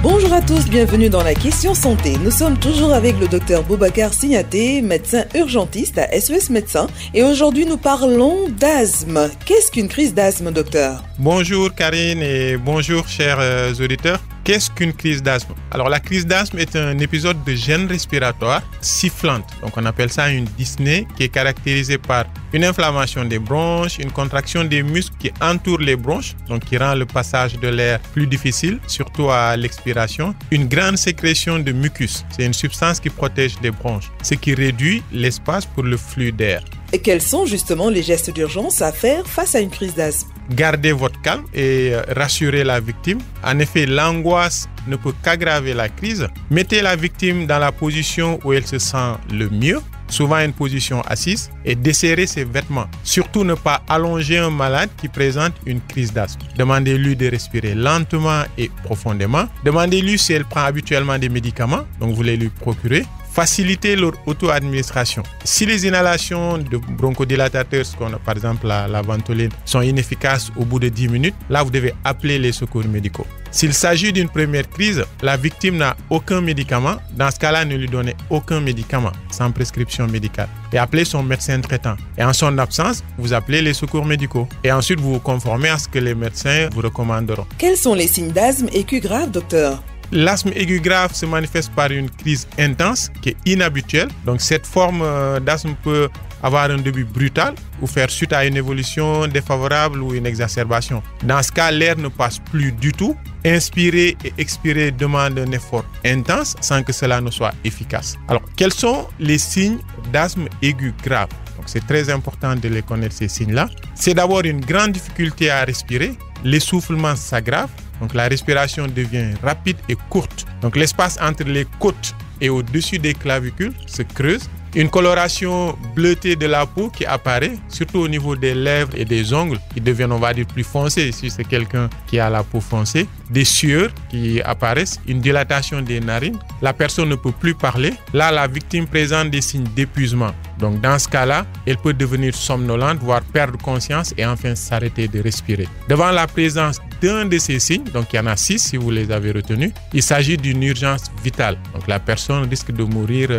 Bonjour à tous, bienvenue dans la question santé. Nous sommes toujours avec le docteur Boubacar Signaté, médecin urgentiste à SOS Médecins. Et aujourd'hui, nous parlons d'asthme. Qu'est-ce qu'une crise d'asthme, docteur? Bonjour Karine et bonjour chers auditeurs. Qu'est-ce qu'une crise d'asthme? Alors la crise d'asthme est un épisode de gêne respiratoire sifflante. Donc on appelle ça une dyspnée qui est caractérisée par une inflammation des bronches, une contraction des muscles qui entourent les bronches, donc qui rend le passage de l'air plus difficile, surtout à l'expiration. Une grande sécrétion de mucus, c'est une substance qui protège les bronches, ce qui réduit l'espace pour le flux d'air. Et quels sont justement les gestes d'urgence à faire face à une crise d'asthme? Gardez votre calme et rassurez la victime. En effet, l'angoisse ne peut qu'aggraver la crise. Mettez la victime dans la position où elle se sent le mieux, souvent une position assise, et desserrez ses vêtements. Surtout ne pas allonger un malade qui présente une crise d'asthme. Demandez-lui de respirer lentement et profondément. Demandez-lui si elle prend habituellement des médicaments, donc vous les lui procurez. Faciliter leur auto-administration. Si les inhalations de bronchodilatateurs, par exemple la ventoline, sont inefficaces au bout de 10 minutes, là vous devez appeler les secours médicaux. S'il s'agit d'une première crise, la victime n'a aucun médicament. Dans ce cas-là, ne lui donnez aucun médicament sans prescription médicale. Et appelez son médecin traitant. Et en son absence, vous appelez les secours médicaux. Et ensuite, vous vous conformez à ce que les médecins vous recommanderont. Quels sont les signes d'asthme aigu grave, docteur? L'asthme aigu grave se manifeste par une crise intense qui est inhabituelle. Donc cette forme d'asthme peut avoir un début brutal ou faire suite à une évolution défavorable ou une exacerbation. Dans ce cas, l'air ne passe plus du tout. Inspirer et expirer demandent un effort intense sans que cela ne soit efficace. Alors, quels sont les signes d'asthme aigu grave? Donc c'est très important de les connaître, ces signes-là. C'est d'abord une grande difficulté à respirer. L'essoufflement s'aggrave. Donc la respiration devient rapide et courte. Donc l'espace entre les côtes et au-dessus des clavicules se creuse. Une coloration bleutée de la peau qui apparaît, surtout au niveau des lèvres et des ongles, qui deviennent, on va dire, plus foncés si c'est quelqu'un qui a la peau foncée. Des sueurs qui apparaissent, une dilatation des narines. La personne ne peut plus parler. Là, la victime présente des signes d'épuisement. Donc dans ce cas-là, elle peut devenir somnolente, voire perdre conscience et enfin s'arrêter de respirer. Devant la présence d'un de ces signes, donc il y en a 6 si vous les avez retenus, il s'agit d'une urgence vitale. Donc la personne risque de mourir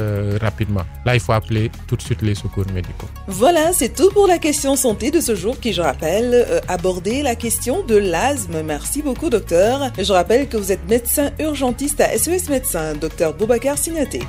rapidement. Là, il faut appeler tout de suite les secours médicaux. Voilà, c'est tout pour la question santé de ce jour qui, je rappelle, abordait la question de l'asthme. Merci beaucoup, docteur. Je rappelle que vous êtes médecin urgentiste à SOS Médecins, docteur Boubacar Signaté.